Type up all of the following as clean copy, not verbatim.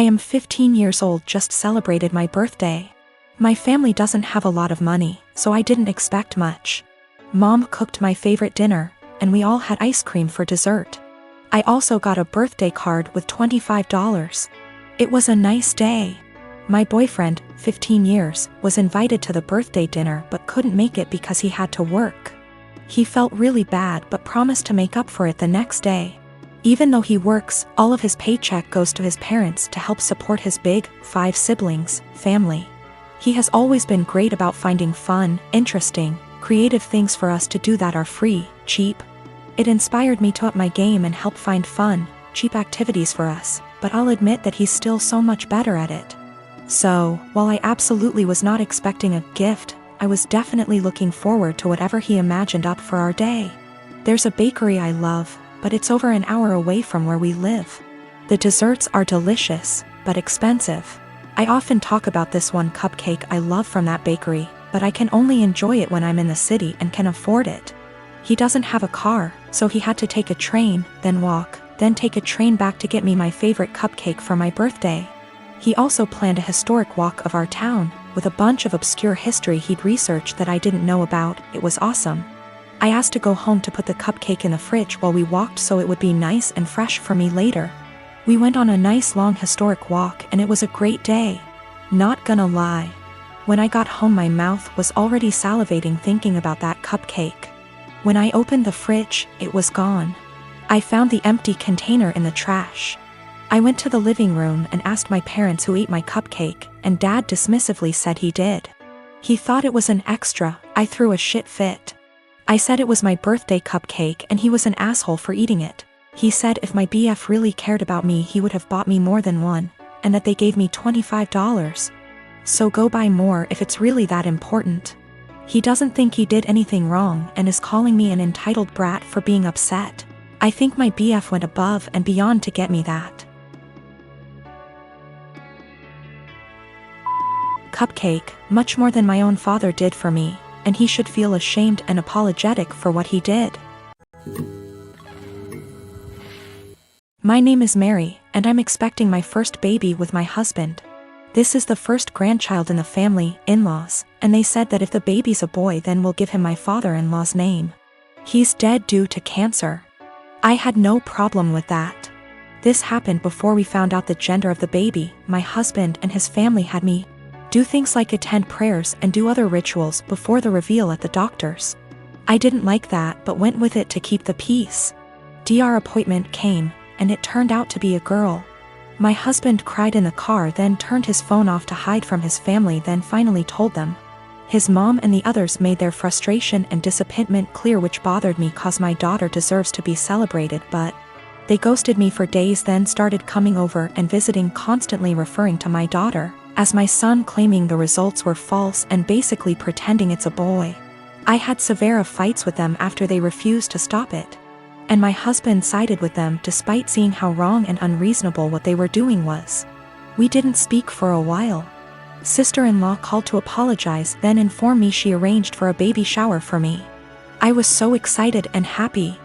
I am 15 years old, just celebrated my birthday. My family doesn't have a lot of money, so I didn't expect much. Mom cooked my favorite dinner, and we all had ice cream for dessert. I also got a birthday card with $25. It was a nice day. My boyfriend, 15 years, was invited to the birthday dinner but couldn't make it because he had to work. He felt really bad but promised to make up for it the next day. Even though he works, all of his paycheck goes to his parents to help support his big, 5 siblings, family. He has always been great about finding fun, interesting, creative things for us to do that are free, cheap. It inspired me to up my game and help find fun, cheap activities for us, but I'll admit that he's still so much better at it. So, while I absolutely was not expecting a gift, I was definitely looking forward to whatever he imagined up for our day. There's a bakery I love, but it's over an hour away from where we live. The desserts are delicious, but expensive. I often talk about this one cupcake I love from that bakery, but I can only enjoy it when I'm in the city and can afford it. He doesn't have a car, so he had to take a train, then walk, then take a train back to get me my favorite cupcake for my birthday. He also planned a historic walk of our town, with a bunch of obscure history he'd researched that I didn't know about. It was awesome. I asked to go home to put the cupcake in the fridge while we walked so it would be nice and fresh for me later. We went on a nice long historic walk and it was a great day. Not gonna lie. When I got home my mouth was already salivating thinking about that cupcake. When I opened the fridge, it was gone. I found the empty container in the trash. I went to the living room and asked my parents who ate my cupcake, and Dad dismissively said he did. He thought it was an extra. I threw a shit fit. I said it was my birthday cupcake and he was an asshole for eating it. He said if my BF really cared about me he would have bought me more than one, and that they gave me $25. So go buy more if it's really that important. He doesn't think he did anything wrong and is calling me an entitled brat for being upset. I think my BF went above and beyond to get me that cupcake, much more than my own father did for me, and he should feel ashamed and apologetic for what he did. My name is Mary, and I'm expecting my first baby with my husband. This is the first grandchild in the family, in-laws, and they said that if the baby's a boy then we'll give him my father-in-law's name. He's dead due to cancer. I had no problem with that. This happened before we found out the gender of the baby. My husband and his family had me do things like attend prayers and do other rituals before the reveal at the doctor's. I didn't like that but went with it to keep the peace. Our appointment came, and it turned out to be a girl. My husband cried in the car, then turned his phone off to hide from his family, then finally told them. His mom and the others made their frustration and disappointment clear, which bothered me cause my daughter deserves to be celebrated, but they ghosted me for days, then started coming over and visiting, constantly referring to my daughter as my son, claiming the results were false and basically pretending it's a boy. I had severe fights with them after they refused to stop it. And my husband sided with them despite seeing how wrong and unreasonable what they were doing was. We didn't speak for a while. Sister-in-law called to apologize, then informed me she arranged for a baby shower for me. I was so excited and happy.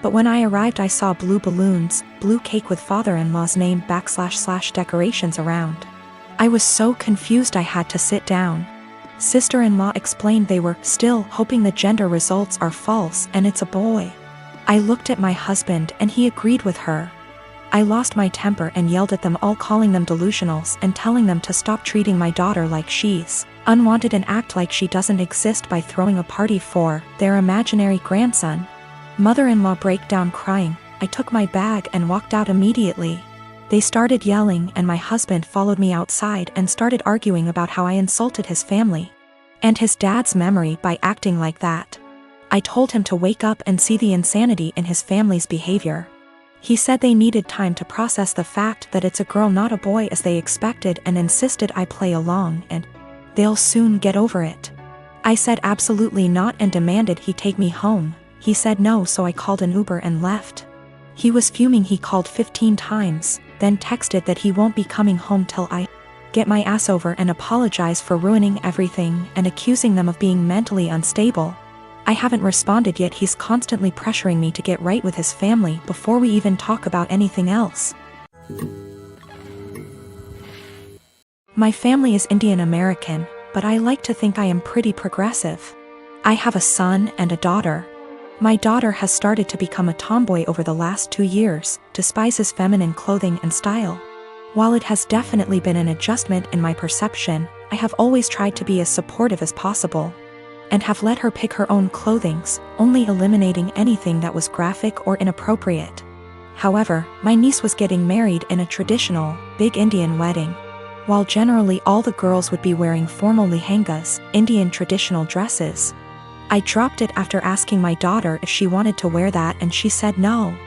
But when I arrived I saw blue balloons, blue cake with father-in-law's name / decorations around. I was so confused I had to sit down. Sister-in-law explained they were still hoping the gender results are false and it's a boy. I looked at my husband and he agreed with her. I lost my temper and yelled at them all, calling them delusionals and telling them to stop treating my daughter like she's unwanted and act like she doesn't exist by throwing a party for their imaginary grandson. Mother-in-law broke down crying. I took my bag and walked out immediately. They started yelling and my husband followed me outside and started arguing about how I insulted his family and his dad's memory by acting like that. I told him to wake up and see the insanity in his family's behavior. He said they needed time to process the fact that it's a girl not a boy as they expected, and insisted I play along and they'll soon get over it. I said absolutely not and demanded he take me home. He said no, so I called an Uber and left. He was fuming. He called 15 times, then texted that he won't be coming home till I get my ass over and apologize for ruining everything and accusing them of being mentally unstable. I haven't responded yet. He's constantly pressuring me to get right with his family before we even talk about anything else. My family is Indian American, but I like to think I am pretty progressive. I have a son and a daughter. My daughter has started to become a tomboy over the last 2 years, despises feminine clothing and style. While it has definitely been an adjustment in my perception, I have always tried to be as supportive as possible, and have let her pick her own clothings, only eliminating anything that was graphic or inappropriate. However, my niece was getting married in a traditional, big Indian wedding. While generally all the girls would be wearing formal lehengas, Indian traditional dresses, I dropped it after asking my daughter if she wanted to wear that, and she said no.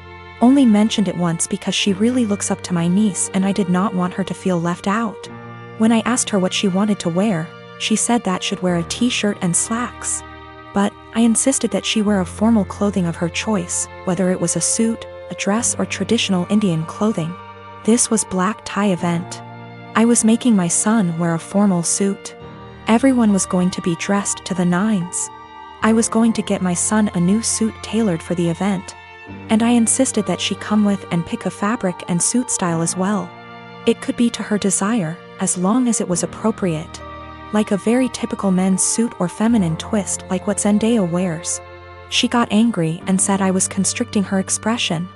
Only mentioned it once because she really looks up to my niece and I did not want her to feel left out. When I asked her what she wanted to wear, she said that should wear a t-shirt and slacks. But I insisted that she wear a formal clothing of her choice, whether it was a suit, a dress, or traditional Indian clothing. This was black tie event. I was making my son wear a formal suit. Everyone was going to be dressed to the nines. I was going to get my son a new suit tailored for the event, and I insisted that she come with and pick a fabric and suit style as well. It could be to her desire, as long as it was appropriate. Like a very typical men's suit or feminine twist like what Zendaya wears. She got angry and said I was constricting her expression.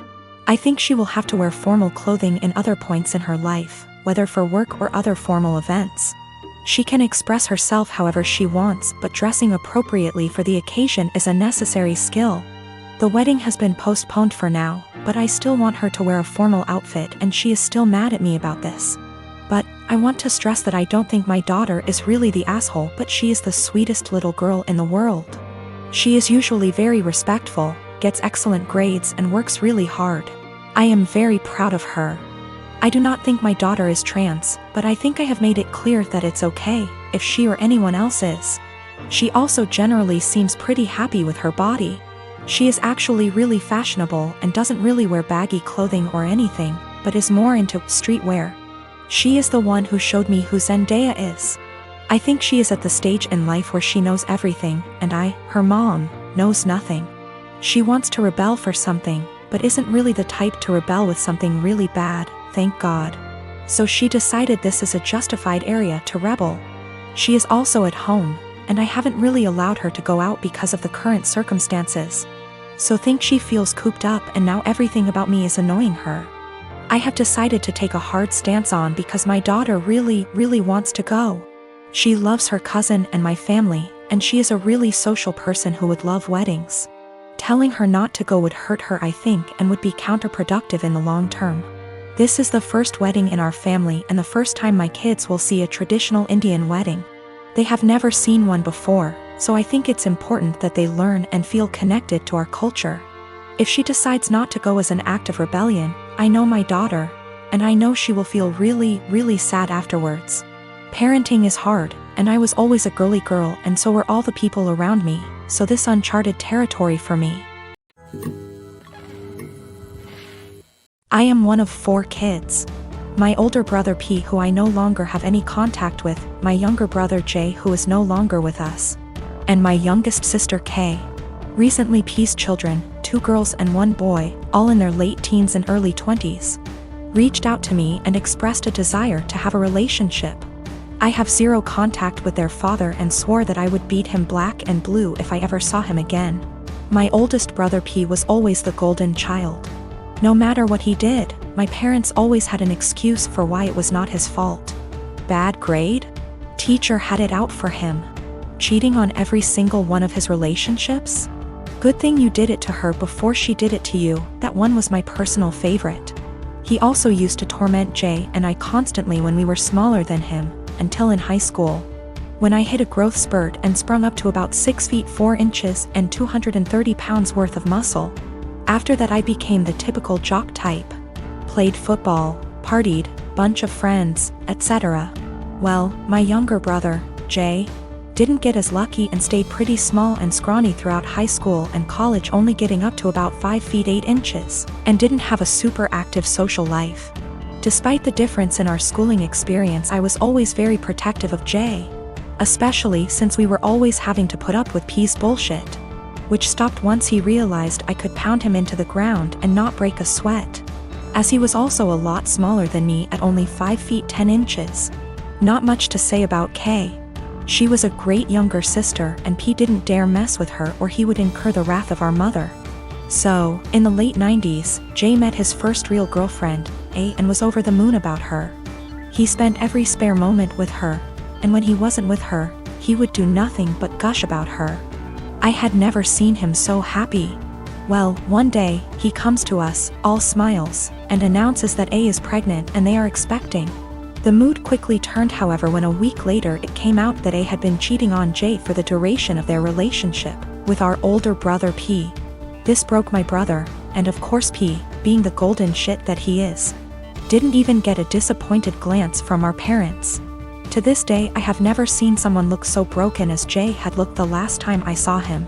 I think she will have to wear formal clothing in other points in her life, whether for work or other formal events. She can express herself however she wants, but dressing appropriately for the occasion is a necessary skill. The wedding has been postponed for now, but I still want her to wear a formal outfit and she is still mad at me about this. But I want to stress that I don't think my daughter is really the asshole, but she is the sweetest little girl in the world. She is usually very respectful, gets excellent grades and works really hard. I am very proud of her. I do not think my daughter is trans, but I think I have made it clear that it's okay if she or anyone else is. She also generally seems pretty happy with her body. She is actually really fashionable and doesn't really wear baggy clothing or anything, but is more into streetwear. She is the one who showed me who Zendaya is. I think she is at the stage in life where she knows everything, and I, her mom, knows nothing. She wants to rebel for something, but isn't really the type to rebel with something really bad, thank God. So she decided this is a justified area to rebel. She is also at home, and I haven't really allowed her to go out because of the current circumstances. So think she feels cooped up and now everything about me is annoying her. I have decided to take a hard stance on because my daughter really wants to go. She loves her cousin and my family, and she is a really social person who would love weddings. Telling her not to go would hurt her, I think, and would be counterproductive in the long term. This is the first wedding in our family and the first time my kids will see a traditional Indian wedding. They have never seen one before, so I think it's important that they learn and feel connected to our culture. If she decides not to go as an act of rebellion, I know my daughter, and I know she will feel really sad afterwards. Parenting is hard, and I was always a girly girl and so were all the people around me, so this uncharted territory for me. I am one of 4 kids. My older brother P, who I no longer have any contact with, my younger brother J, who is no longer with us, and my youngest sister K. Recently P's children, 2 girls and 1 boy, all in their late teens and early 20s, reached out to me and expressed a desire to have a relationship. I have 0 contact with their father and swore that I would beat him black and blue if I ever saw him again. My oldest brother P was always the golden child. No matter what he did, my parents always had an excuse for why it was not his fault. Bad grade? Teacher had it out for him. Cheating on every single one of his relationships? Good thing you did it to her before she did it to you, that one was my personal favorite. He also used to torment Jay and I constantly when we were smaller than him, until in high school, when I hit a growth spurt and sprung up to about 6 feet 4 inches and 230 pounds worth of muscle. After that I became the typical jock type. Played football, partied, bunch of friends, etc. Well, my younger brother, Jay, didn't get as lucky and stayed pretty small and scrawny throughout high school and college, only getting up to about 5 feet 8 inches, and didn't have a super active social life. Despite the difference in our schooling experience, I was always very protective of Jay, especially since we were always having to put up with P's bullshit, which stopped once he realized I could pound him into the ground and not break a sweat, as he was also a lot smaller than me at only 5 feet 10 inches. Not much to say about Kay. She was a great younger sister and P didn't dare mess with her or he would incur the wrath of our mother. So, in the late 90s, Jay met his first real girlfriend, A, and was over the moon about her. He spent every spare moment with her, and when he wasn't with her, he would do nothing but gush about her. I had never seen him so happy. Well, one day, he comes to us, all smiles, and announces that A is pregnant and they are expecting. The mood quickly turned, however, when a week later it came out that A had been cheating on Jay for the duration of their relationship, with our older brother P. This broke my brother, and of course P, being the golden shit that he is, didn't even get a disappointed glance from our parents. To this day I have never seen someone look so broken as Jay had looked the last time I saw him.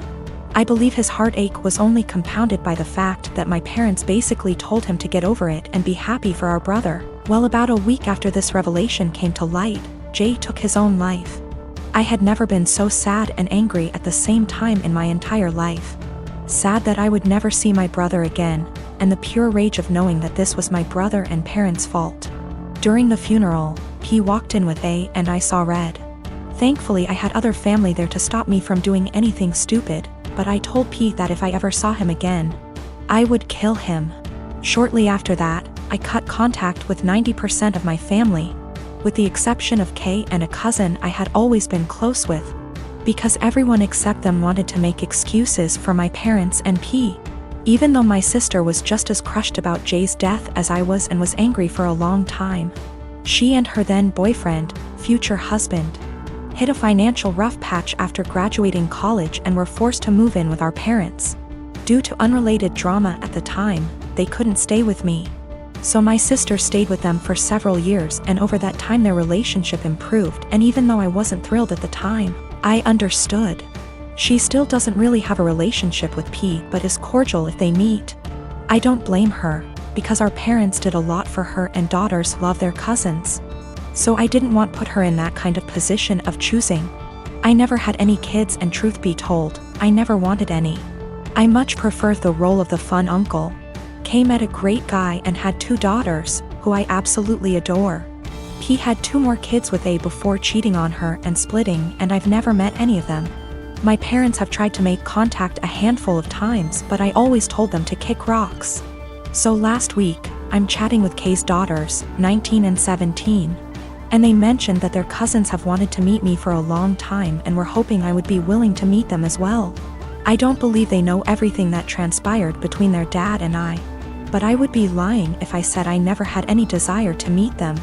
I believe his heartache was only compounded by the fact that my parents basically told him to get over it and be happy for our brother. Well, about a week after this revelation came to light, Jay took his own life. I had never been so sad and angry at the same time in my entire life. Sad that I would never see my brother again, and the pure rage of knowing that this was my brother and parents' fault. During the funeral, P walked in with A and I saw red. Thankfully I had other family there to stop me from doing anything stupid, but I told P that if I ever saw him again, I would kill him. Shortly after that, I cut contact with 90% of my family, with the exception of Kay and a cousin I had always been close with, because everyone except them wanted to make excuses for my parents and P. Even though my sister was just as crushed about Jay's death as I was and was angry for a long time. She and her then boyfriend, future husband, hit a financial rough patch after graduating college and were forced to move in with our parents. Due to unrelated drama at the time, they couldn't stay with me. So my sister stayed with them for several years, and over that time their relationship improved, and even though I wasn't thrilled at the time, I understood. She still doesn't really have a relationship with P but is cordial if they meet. I don't blame her, because our parents did a lot for her and daughters love their cousins. So I didn't want to put her in that kind of position of choosing. I never had any kids, and truth be told, I never wanted any. I much prefer the role of the fun uncle. Kay met a great guy and had 2 daughters, who I absolutely adore. P had 2 more kids with A before cheating on her and splitting, and I've never met any of them. My parents have tried to make contact a handful of times, but I always told them to kick rocks. So last week, I'm chatting with Kay's daughters, 19 and 17. And they mentioned that their cousins have wanted to meet me for a long time and were hoping I would be willing to meet them as well. I don't believe they know everything that transpired between their dad and I, but I would be lying if I said I never had any desire to meet them.